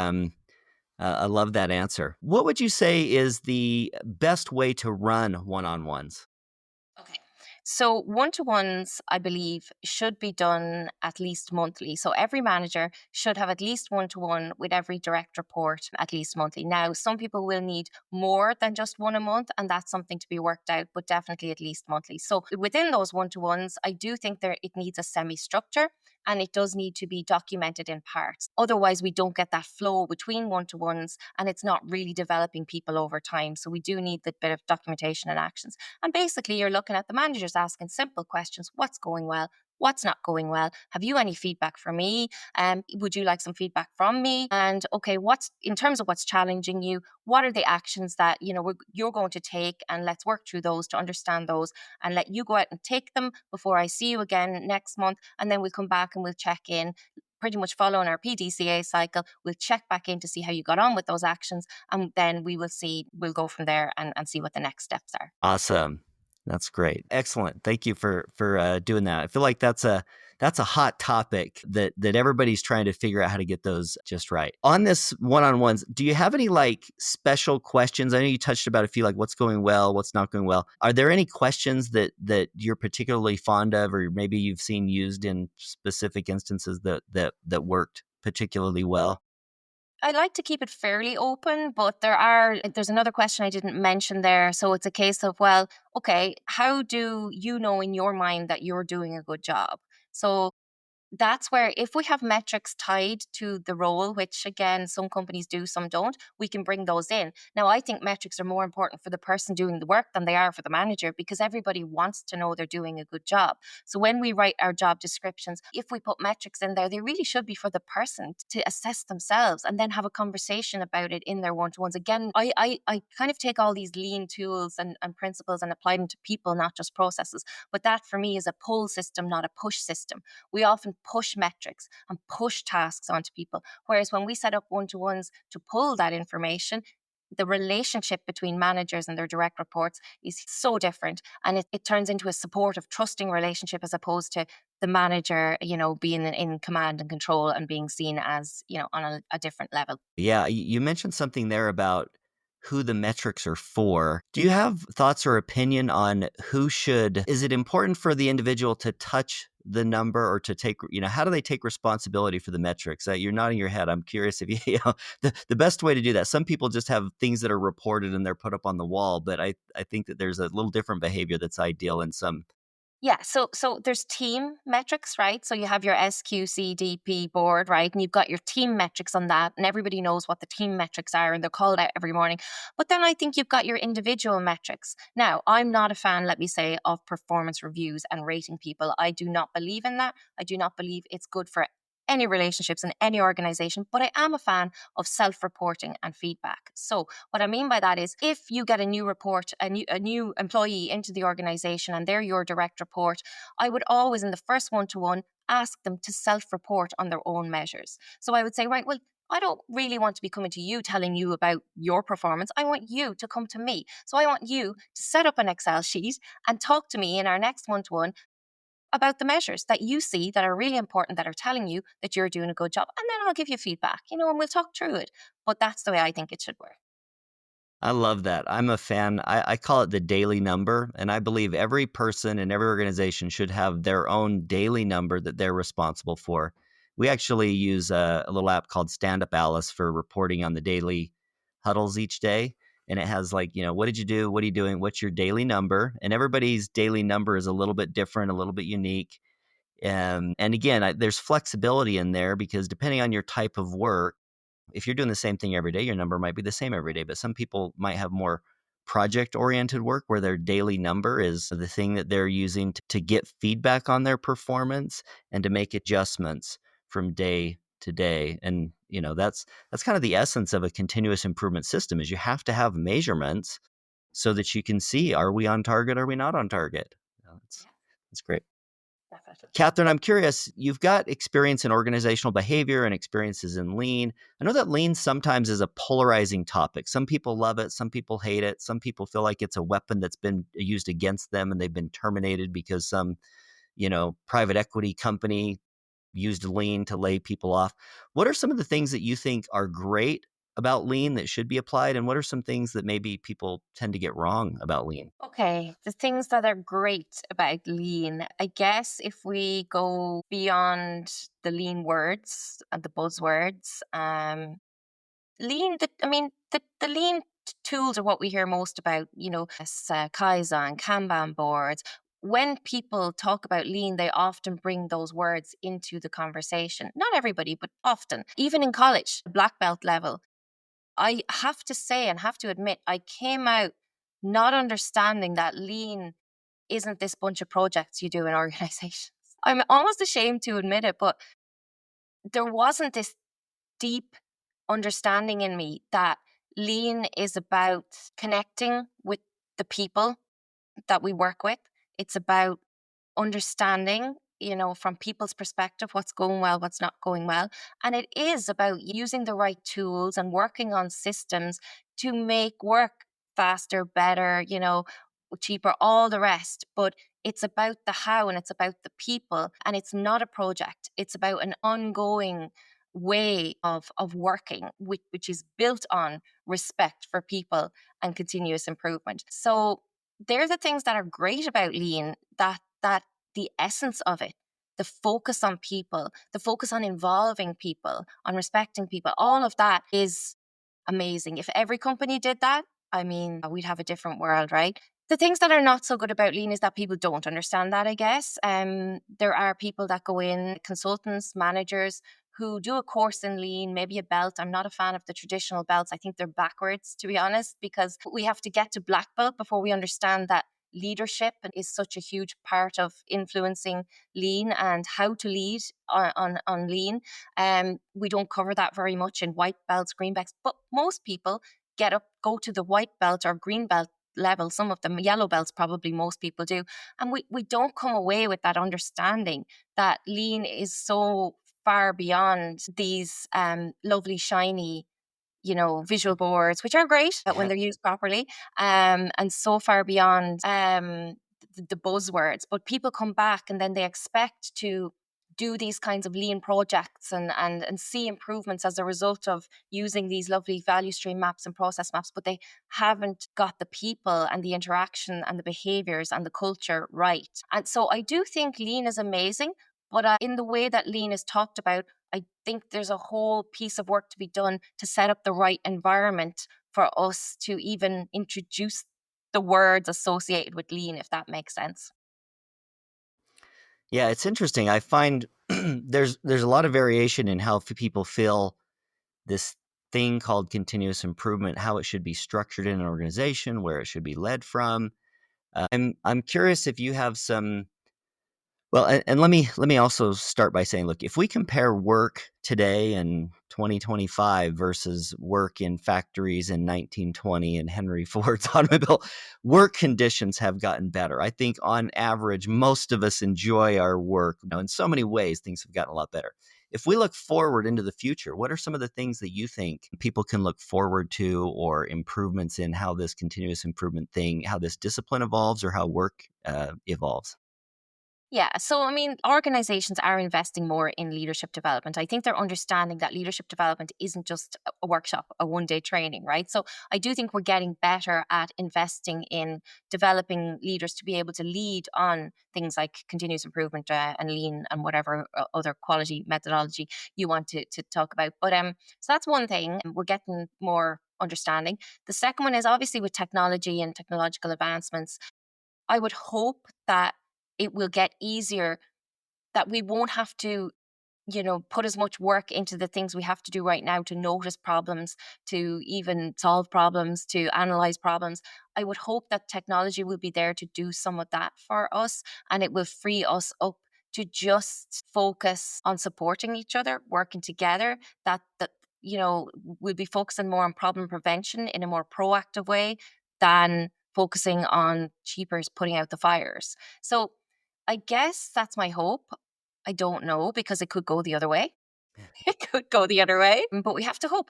I love that answer. What would you say is the best way to run one-on-ones? Okay. So one-to-ones, I believe, should be done at least monthly. So every manager should have at least one-to-one with every direct report at least monthly. Now, some people will need more than just one a month, and that's something to be worked out, but definitely at least monthly. So within those one-to-ones, I do think it needs a semi-structure and it does need to be documented in parts. Otherwise, we don't get that flow between one-to-ones and it's not really developing people over time. So we do need the bit of documentation and actions. And basically, you're looking at the managers asking simple questions. What's going well? What's not going well? Have you any feedback for me? Would you like some feedback from me? And okay, what's in terms of what's challenging you? What are the actions that you're going to take? And let's work through those to understand those, and let you go out and take them before I see you again next month. And then we'll come back and we'll check in. Pretty much following our PDCA cycle, we'll check back in to see how you got on with those actions, and then we'll go from there and see what the next steps are. Awesome. That's great. Excellent. Thank you for doing that. I feel like that's a hot topic that everybody's trying to figure out how to get those just right. On this one-on-ones, do you have any like special questions? I know you touched about a few, like what's going well, what's not going well. Are there any questions that you're particularly fond of, or maybe you've seen used in specific instances that worked particularly well? I like to keep it fairly open, but there's another question I didn't mention there. So it's a case of, well, okay, how do you know in your mind that you're doing a good job? So that's where, if we have metrics tied to the role, which again, some companies do, some don't, we can bring those in. Now, I think metrics are more important for the person doing the work than they are for the manager, because everybody wants to know they're doing a good job. So when we write our job descriptions, if we put metrics in there, they really should be for the person to assess themselves and then have a conversation about it in their one-to-ones. Again, I kind of take all these lean tools and principles and apply them to people, not just processes. But that for me is a pull system, not a push system. We often push metrics and push tasks onto people. Whereas when we set up one-to-ones to pull that information, the relationship between managers and their direct reports is so different. And it turns into a supportive, trusting relationship, as opposed to the manager, being in command and control and being seen as, on a different level. Yeah, you mentioned something there about who the metrics are for. Do you have thoughts or opinion on is it important for the individual to touch the number or to take, how do they take responsibility for the metrics? You're nodding your head. I'm curious if the best way to do that. Some people just have things that are reported and they're put up on the wall, but I think that there's a little different behavior that's ideal in some. Yeah, so there's team metrics, right? So you have your SQCDP board, right? And you've got your team metrics on that, and everybody knows what the team metrics are, and they're called out every morning. But then I think you've got your individual metrics. Now, I'm not a fan, let me say, of performance reviews and rating people. I do not believe in that. I do not believe it's good for any relationships in any organization, but I am a fan of self-reporting and feedback. So what I mean by that is if you get a new report, a new employee into the organization and they're your direct report, I would always in the first one-to-one ask them to self-report on their own measures. So I would say, right, well, I don't really want to be coming to you telling you about your performance. I want you to come to me. So I want you to set up an Excel sheet and talk to me in our next one to one about the measures that you see that are really important that are telling you that you're doing a good job. And then I'll give you feedback, and we'll talk through it. But that's the way I think it should work. I love that. I'm a fan. I call it the daily number, and I believe every person in every organization should have their own daily number that they're responsible for. We actually use a little app called Stand Up Alice for reporting on the daily huddles each day. And it has like, what did you do? What are you doing? What's your daily number? And everybody's daily number is a little bit different, a little bit unique. And again, there's flexibility in there because depending on your type of work, if you're doing the same thing every day, your number might be the same every day. But some people might have more project oriented work where their daily number is the thing that they're using to get feedback on their performance and to make adjustments from day to day. And that's kind of the essence of a continuous improvement system is you have to have measurements so that you can see, are we on target? Are we not on target? Yeah, That's great. definitely. Catherine, I'm curious, you've got experience in organizational behavior and experiences in lean. I know that lean sometimes is a polarizing topic. Some people love it, some people hate it, some people feel like it's a weapon that's been used against them and they've been terminated because some, private equity company used lean to lay people off. What are some of the things that you think are great about lean that should be applied? And what are some things that maybe people tend to get wrong about lean? Okay, the things that are great about lean, I guess if we go beyond the lean words and the buzzwords, lean, the lean tools are what we hear most about, as Kaizen, Kanban boards. When people talk about lean, they often bring those words into the conversation. Not everybody, but often. Even in college, black belt level, I have to say and have to admit, I came out not understanding that lean isn't this bunch of projects you do in organizations. I'm almost ashamed to admit it, but there wasn't this deep understanding in me that lean is about connecting with the people that we work with. It's about understanding, from people's perspective, what's going well, what's not going well. And it is about using the right tools and working on systems to make work faster, better, cheaper, all the rest. But it's about the how and it's about the people. And it's not a project, it's about an ongoing way of working, which is built on respect for people and continuous improvement. So they're the things that are great about lean, that the essence of it, the focus on people, the focus on involving people, on respecting people, all of that is amazing. If every company did that, we'd have a different world, right? The things that are not so good about lean is that people don't understand that, I guess. There are people that go in, consultants, managers, who do a course in lean, maybe a belt. I'm not a fan of the traditional belts. I think they're backwards, to be honest, because we have to get to black belt before we understand that leadership is such a huge part of influencing lean and how to lead on lean. We don't cover that very much in white belts, green belts, but most people go to the white belt or green belt level. Some of them, yellow belts, probably most people do. And we don't come away with that understanding that lean is so far beyond these lovely, shiny, visual boards, which are great when they're used properly, and so far beyond the buzzwords. But people come back and then they expect to do these kinds of lean projects and see improvements as a result of using these lovely value stream maps and process maps, but they haven't got the people and the interaction and the behaviors and the culture right. And so I do think lean is amazing, but in the way that lean is talked about, I think there's a whole piece of work to be done to set up the right environment for us to even introduce the words associated with lean, if that makes sense. Yeah, it's interesting. I find there's a lot of variation in how people feel this thing called continuous improvement, how it should be structured in an organization, where it should be led from. I'm curious if you have some. Well, and let me also start by saying, look, if we compare work today in 2025 versus work in factories in 1920 in Henry Ford's automobile, work conditions have gotten better. I think on average, most of us enjoy our work. In so many ways, things have gotten a lot better. If we look forward into the future, what are some of the things that you think people can look forward to, or improvements in how this continuous improvement thing, how this discipline evolves, or how work evolves? Yeah. So, I mean, organizations are investing more in leadership development. I think they're understanding that leadership development isn't just a workshop, a 1 day training, right? So, I do think we're getting better at investing in developing leaders to be able to lead on things like continuous improvement and lean and whatever other quality methodology you want to talk about. So that's one thing. We're getting more understanding. The second one is obviously with technology and technological advancements. I would hope that it will get easier, that we won't have to, put as much work into the things we have to do right now to notice problems, to even solve problems, to analyze problems. I would hope that technology will be there to do some of that for us, and it will free us up to just focus on supporting each other, working together. That we'll be focusing more on problem prevention in a more proactive way than focusing on cheapers putting out the fires. So I guess that's my hope. I don't know, because it could go the other way. It could go the other way, but we have to hope.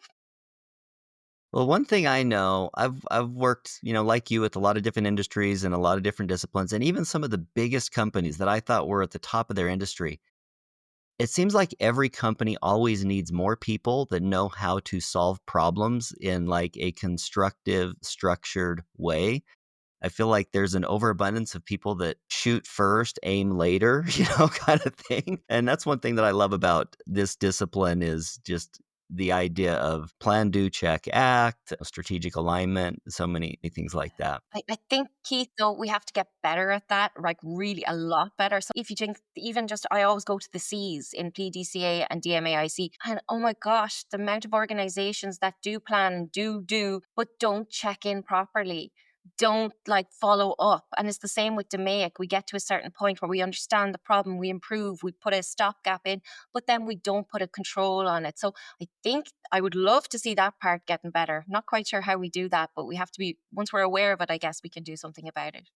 Well, one thing I know, I've worked, like you, with a lot of different industries and a lot of different disciplines, and even some of the biggest companies that I thought were at the top of their industry. It seems like every company always needs more people that know how to solve problems in like a constructive, structured way. I feel like there's an overabundance of people that shoot first, aim later, kind of thing. And that's one thing that I love about this discipline is just the idea of plan, do, check, act, strategic alignment, so many things like that. I think, Keith, though, we have to get better at that, like really a lot better. So if you think, even just, I always go to the C's in PDCA and DMAIC, and oh my gosh, the amount of organizations that do plan, do, but don't check in properly, don't like follow up. And it's the same with DMAIC. We get to a certain point where we understand the problem, we improve, we put a stopgap in, but then we don't put a control on it. So I think I would love to see that part getting better. Not quite sure how we do that, but we have to be, once we're aware of it, I guess we can do something about it.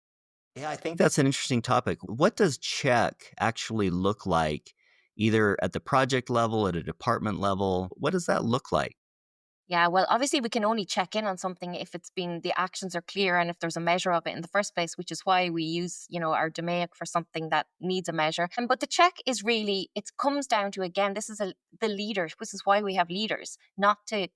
Yeah, I think that's an interesting topic. What does check actually look like, either at the project level, at a department level? What does that look like? Yeah, well, obviously we can only check in on something if it's been, the actions are clear and if there's a measure of it in the first place, which is why we use, our DMAIC for something that needs a measure. And but the check is really, it comes down to, again, this is the leader. This is why we have leaders, not to,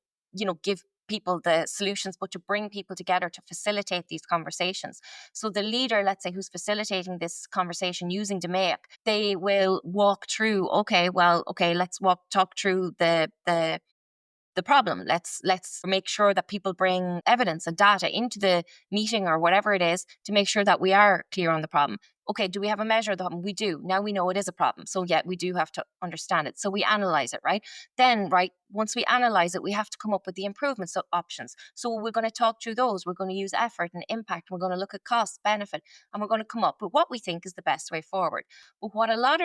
give people the solutions, but to bring people together to facilitate these conversations. So the leader, let's say, who's facilitating this conversation using DMAIC, they will walk through, okay, well, okay, let's talk through the problem. Let's make sure that people bring evidence and data into the meeting or whatever it is to make sure that we are clear on the problem. Okay, do we have a measure of the problem? We do. Now we know it is a problem. So yet we do have to understand it. So we analyze it, right? Then, right, once we analyze it, we have to come up with the improvements options. So we're going to talk through those. We're going to use effort and impact. We're going to look at cost, benefit, and we're going to come up with what we think is the best way forward. But what a lot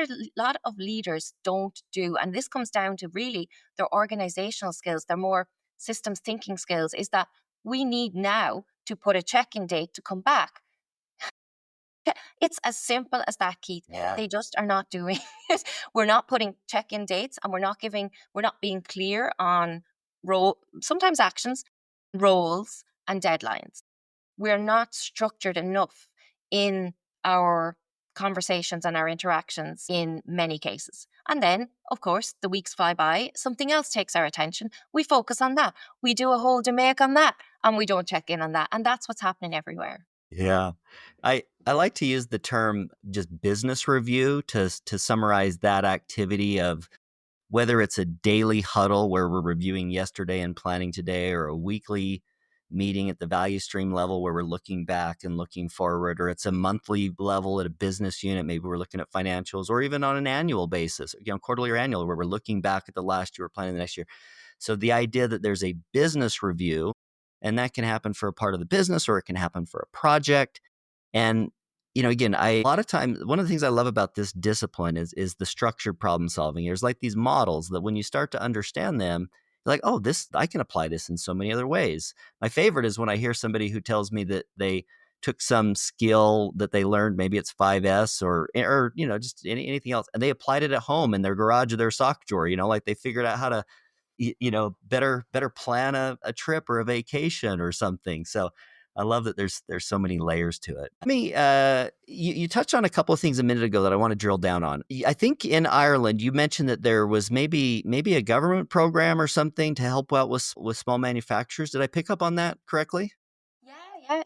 of leaders don't do, and this comes down to really their organizational skills, their more systems thinking skills, is that we need now to put a check-in date to come back. It's as simple as that, Keith. Yeah. They just are not doing it. We're not putting check-in dates, and we're not being clear on sometimes actions, roles, and deadlines. We're not structured enough in our conversations and our interactions in many cases. And then, of course, the weeks fly by, something else takes our attention. We focus on that. We do a whole DMAIC on that, and we don't check in on that. And that's what's happening everywhere. Yeah. I like to use the term just business review to summarize that activity of whether it's a daily huddle where we're reviewing yesterday and planning today, or a weekly meeting at the value stream level where we're looking back and looking forward, or it's a monthly level at a business unit. Maybe we're looking at financials, or even on an annual basis, quarterly or annual, where we're looking back at the last year, we're planning the next year. So the idea that there's a business review, and that can happen for a part of the business or it can happen for a project. And again, a lot of times, one of the things I love about this discipline is the structured problem solving. There's like these models that when you start to understand them, you're like, oh, this, I can apply this in so many other ways. My favorite is when I hear somebody who tells me that they took some skill that they learned, maybe it's 5S or just anything else, and they applied it at home in their garage or their sock drawer. Like they figured out how to better plan a trip or a vacation or something. So I love that there's so many layers to it. You touched on a couple of things a minute ago that I want to drill down on. I think in Ireland you mentioned that there was maybe a government program or something to help out with small manufacturers. Did I pick up on that correctly?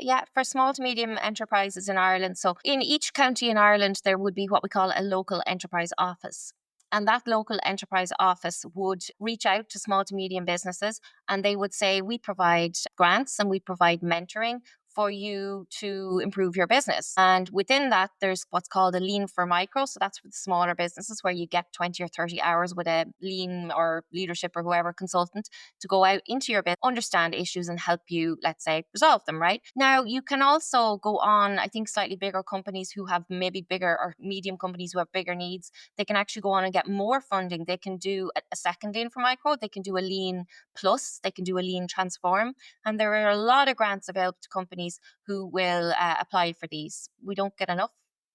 Yeah. For small to medium enterprises in Ireland. So in each county in Ireland, there would be what we call a local enterprise office. And that local enterprise office would reach out to small to medium businesses and they would say, we provide grants and we provide mentoring for you to improve your business. And within that, there's what's called a lean for micro. So that's for the smaller businesses where you get 20 or 30 hours with a lean or leadership or whoever consultant to go out into your business, understand issues and help you, let's say, resolve them, right? Now, you can also go on, I think slightly bigger companies who have maybe bigger or medium companies who have bigger needs, they can actually go on and get more funding. They can do a second lean for micro, they can do a lean plus, they can do a lean transform. And there are a lot of grants available to companies who will apply for these. We don't get enough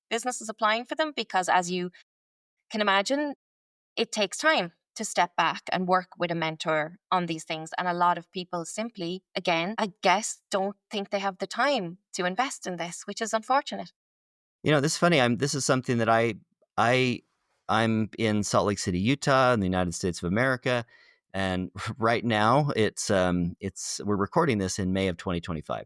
businesses applying for them because, as you can imagine, it takes time to step back and work with a mentor on these things. And a lot of people simply, again, I guess, don't think they have the time to invest in this, which is unfortunate. This is funny. This is something that I I'm in Salt Lake City, Utah, in the United States of America, and right now it's we're recording this in May of 2025.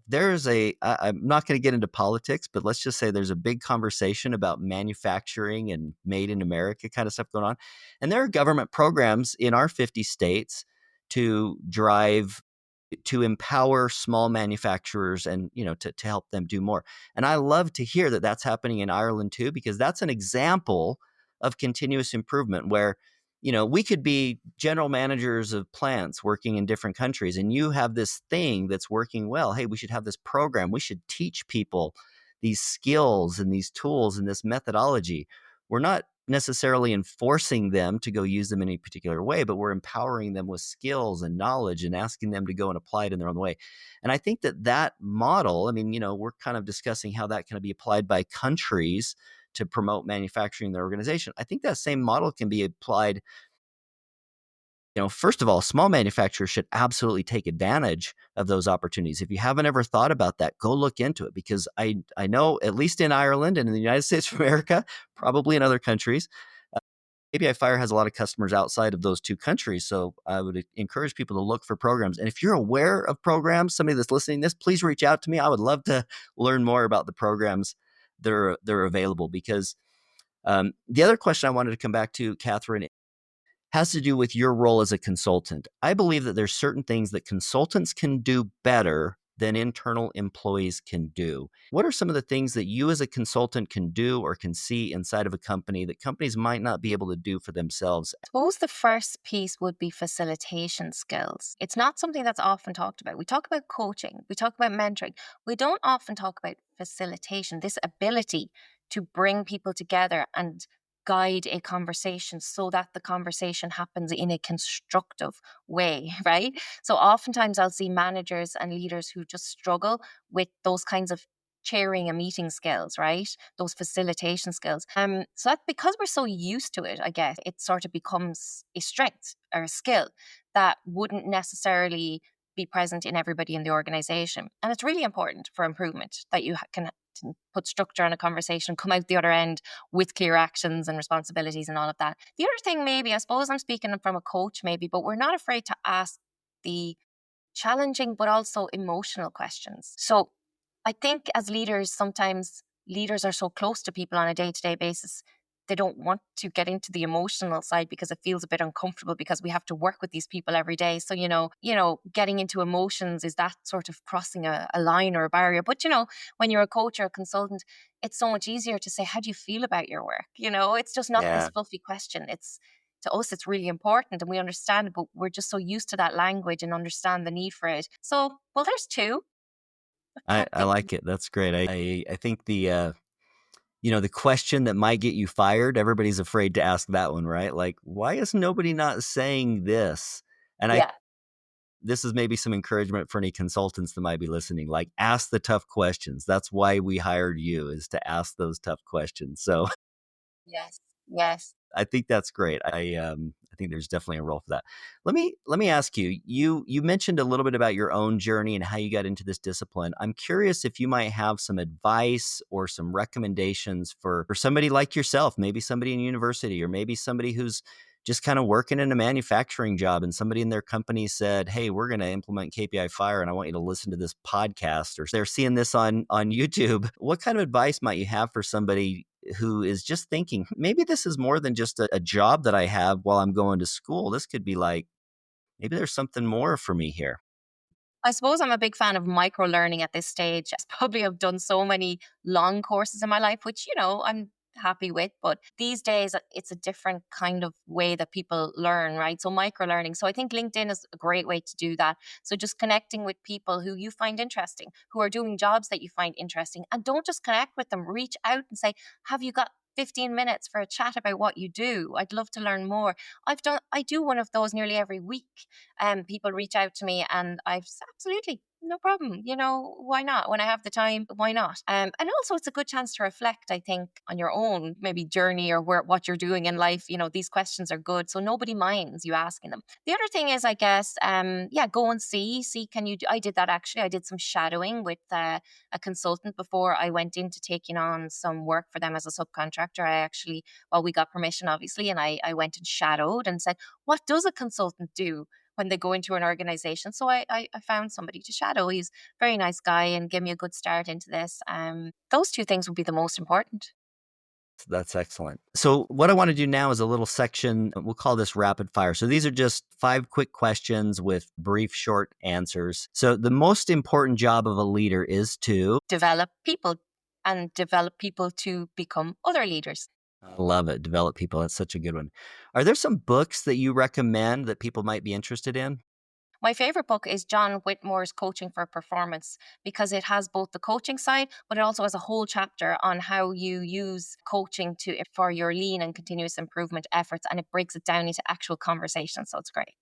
I'm not going to get into politics, but let's just say there's a big conversation about manufacturing and made in America kind of stuff going on, and there are government programs in our 50 states to drive to empower small manufacturers and to help them do more. And I love to hear that that's happening in Ireland too, because that's an example of continuous improvement where we could be general managers of plants working in different countries, and you have this thing that's working well. Hey, we should have this program, we should teach people these skills and these tools and this methodology. We're not necessarily enforcing them to go use them in any particular way, but we're empowering them with skills and knowledge and asking them to go and apply it in their own way. And I think that model, I mean, we're kind of discussing how that can be applied by countries to promote manufacturing in their organization. I think that same model can be applied. First of all, small manufacturers should absolutely take advantage of those opportunities. If you haven't ever thought about that, go look into it, because I know, at least in Ireland and in the United States of America, probably in other countries, ABI Fire has a lot of customers outside of those two countries. So I would encourage people to look for programs. And if you're aware of programs, somebody that's listening to this, please reach out to me. I would love to learn more about the programs that are available, because the other question I wanted to come back to, Catherine, has to do with your role as a consultant. I believe that there's certain things that consultants can do better than internal employees can do. What are some of the things that you as a consultant can do or can see inside of a company that companies might not be able to do for themselves? Suppose the first piece would be facilitation skills. It's not something that's often talked about. We talk about coaching, we talk about mentoring. We don't often talk about facilitation, this ability to bring people together and guide a conversation so that the conversation happens in a constructive way, right? So oftentimes I'll see managers and leaders who just struggle with those kinds of chairing a meeting skills, right? Those facilitation skills. So that because we're so used to it, I guess it sort of becomes a strength or a skill that wouldn't necessarily be present in everybody in the organization. And it's really important for improvement that you can put structure on a conversation, come out the other end with clear actions and responsibilities and all of that. The other thing, maybe, I suppose I'm speaking from a coach, maybe, but we're not afraid to ask the challenging but also emotional questions. So I think as leaders, sometimes leaders are so close to people on a day to day basis, they don't want to get into the emotional side because it feels a bit uncomfortable because we have to work with these people every day. So, getting into emotions is that sort of crossing a line or a barrier. But, when you're a coach or a consultant, it's so much easier to say, how do you feel about your work? It's just not this Yeah, fluffy question. To us, it's really important and we understand it, but we're just so used to that language and understand the need for it. So, well, there's two. I can't I think. like it. That's great. I think the question that might get you fired, everybody's afraid to ask that one, right? Like, why is nobody not saying this? And I Yeah. this is maybe some encouragement for any consultants that might be listening. Like, ask the tough questions. That's why we hired you, is to ask those tough questions. So Yes. Yes. I think that's great. I think there's definitely a role for that. Let me ask you. You mentioned a little bit about your own journey and how you got into this discipline. I'm curious if you might have some advice or some recommendations for somebody like yourself, maybe somebody in university or maybe somebody who's just kind of working in a manufacturing job and somebody in their company said, "Hey, we're going to implement KPI Fire and I want you to listen to this podcast," or they're seeing this on YouTube. What kind of advice might you have for somebody who is just thinking, maybe this is more than just a job that I have while I'm going to school. This could be like, maybe there's something more for me here. I suppose I'm a big fan of micro learning at this stage. I probably have done so many long courses in my life, which, I'm happy with. But these days, it's a different kind of way that people learn, right? So, micro learning. So, I think LinkedIn is a great way to do that. So, just connecting with people who you find interesting, who are doing jobs that you find interesting. And don't just connect with them, reach out and say, have you got 15 minutes for a chat about what you do? I'd love to learn more. I do one of those nearly every week. People reach out to me and I've absolutely no problem. Why not? When I have the time, why not? And also, it's a good chance to reflect, I think, on your own maybe journey or what you're doing in life. These questions are good. So nobody minds you asking them. The other thing is, I guess, yeah, go and see, can you, I did that actually. I did some shadowing with a consultant before I went into taking on some work for them as a subcontractor. I actually, well, we got permission, obviously, and I went and shadowed and said, what does a consultant do when they go into an organization? So I found somebody to shadow. He's a very nice guy and gave me a good start into this. Those two things would be the most important. That's excellent. So, what I want to do now is a little section. We'll call this rapid fire. So, these are just 5 quick questions with brief, short answers. So, the most important job of a leader is to, Develop people and develop people to become other leaders. I love it, develop people. That's such a good one. Are there some books that you recommend that people might be interested in? My favorite book is John Whitmore's Coaching for Performance because it has both the coaching side, but it also has a whole chapter on how you use coaching for your lean and continuous improvement efforts, and it breaks it down into actual conversations. So it's great.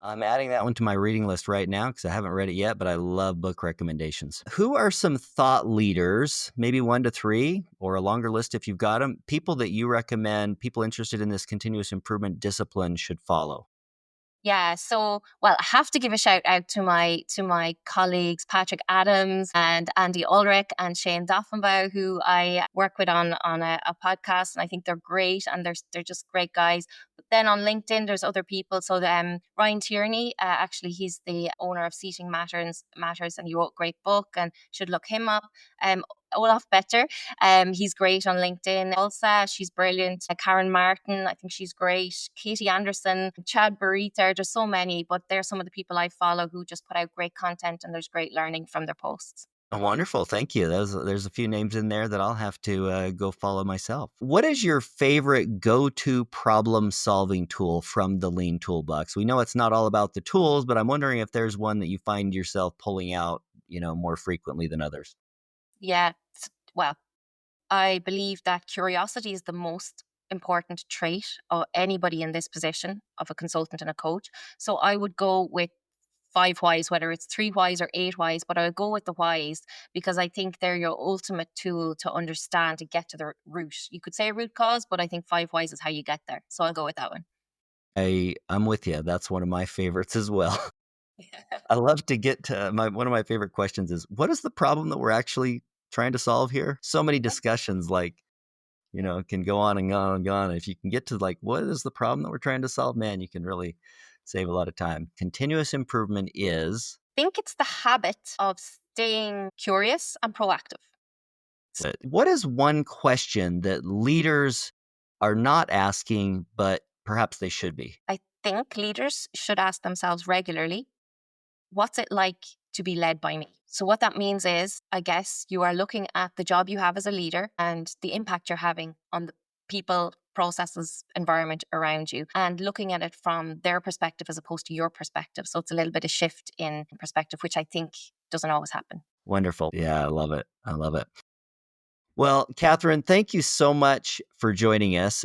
I'm adding that one to my reading list right now because I haven't read it yet, but I love book recommendations. Who are some thought leaders, maybe 1 to 3 or a longer list if you've got them, people that you recommend people interested in this continuous improvement discipline should follow? Yeah, so well, I have to give a shout out to my colleagues Patrick Adams and Andy Ulrich and Shane Doffenbaugh, who I work with on a podcast, and I think they're great and they're just great guys. But then on LinkedIn, there's other people. So Ryan Tierney, actually, he's the owner of Seating Matters, and he wrote a great book, and should look him up. Olaf Better, he's great on LinkedIn. Elsa, she's brilliant. Karen Martin, I think she's great. Katie Anderson, Chad Barita, there's so many, but they're some of the people I follow who just put out great content and there's great learning from their posts. Oh, wonderful. Thank you. There's a few names in there that I'll have to go follow myself. What is your favorite go to problem solving tool from the Lean Toolbox? We know it's not all about the tools, but I'm wondering if there's one that you find yourself pulling out, more frequently than others. Yeah, well, I believe that curiosity is the most important trait of anybody in this position of a consultant and a coach. So I would go with 5 whys, whether it's 3 whys or 8 whys, but I would go with the whys because I think they're your ultimate tool to understand, to get to the root. You could say root cause, but I think 5 whys is how you get there. So I'll go with that one. I'm with you. That's one of my favorites as well. I love to get to one of my favorite questions is what is the problem that we're actually trying to solve here? So many discussions can go on and on and on. If you can get to like, what is the problem that we're trying to solve, man, you can really save a lot of time. Continuous improvement is, Think it's the habit of staying curious and proactive. what is one question that leaders are not asking, but perhaps they should be? I think leaders should ask themselves regularly, what's it like to be led by me? So, what that means is, I guess you are looking at the job you have as a leader and the impact you're having on the people, processes, environment around you, and looking at it from their perspective as opposed to your perspective. So, it's a little bit of shift in perspective, which I think doesn't always happen. Wonderful. Yeah, I love it. I love it. Well, Catherine, thank you so much for joining us.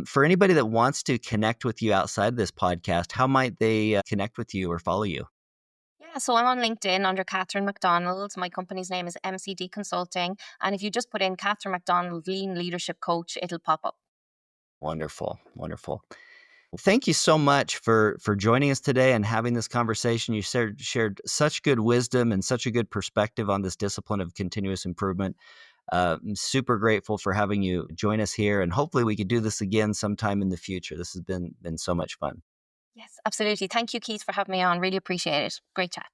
For anybody that wants to connect with you outside of this podcast, how might they connect with you or follow you? Yeah, so I'm on LinkedIn under Catherine McDonald. My company's name is MCD Consulting. And if you just put in Catherine McDonald Lean Leadership Coach, it'll pop up. Wonderful. Wonderful. Well, thank you so much for joining us today and having this conversation. You shared such good wisdom and such a good perspective on this discipline of continuous improvement. I'm super grateful for having you join us here, and hopefully we could do this again sometime in the future. This has been so much fun. Yes, absolutely. Thank you, Keith, for having me on. Really appreciate it. Great chat.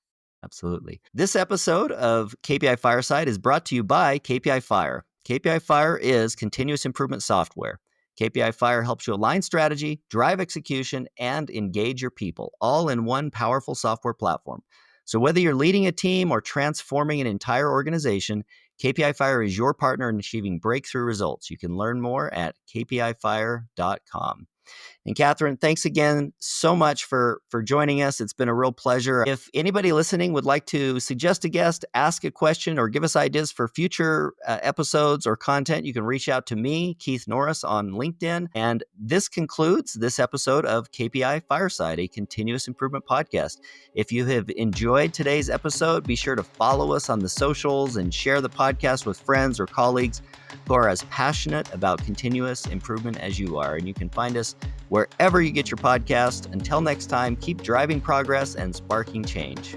Absolutely. This episode of KPI Fireside is brought to you by KPI Fire. KPI Fire is continuous improvement software. KPI Fire helps you align strategy, drive execution, and engage your people, all in one powerful software platform. So whether you're leading a team or transforming an entire organization, KPI Fire is your partner in achieving breakthrough results. You can learn more at kpifire.com. And Catherine, thanks again so much for joining us. It's been a real pleasure. If anybody listening would like to suggest a guest, ask a question, or give us ideas for future episodes or content, you can reach out to me, Keith Norris, on LinkedIn. And this concludes this episode of KPI Fireside, a continuous improvement podcast. If you have enjoyed today's episode, be sure to follow us on the socials and share the podcast with friends or colleagues who are as passionate about continuous improvement as you are. And you can find us wherever you get your podcast. Until next time, keep driving progress and sparking change.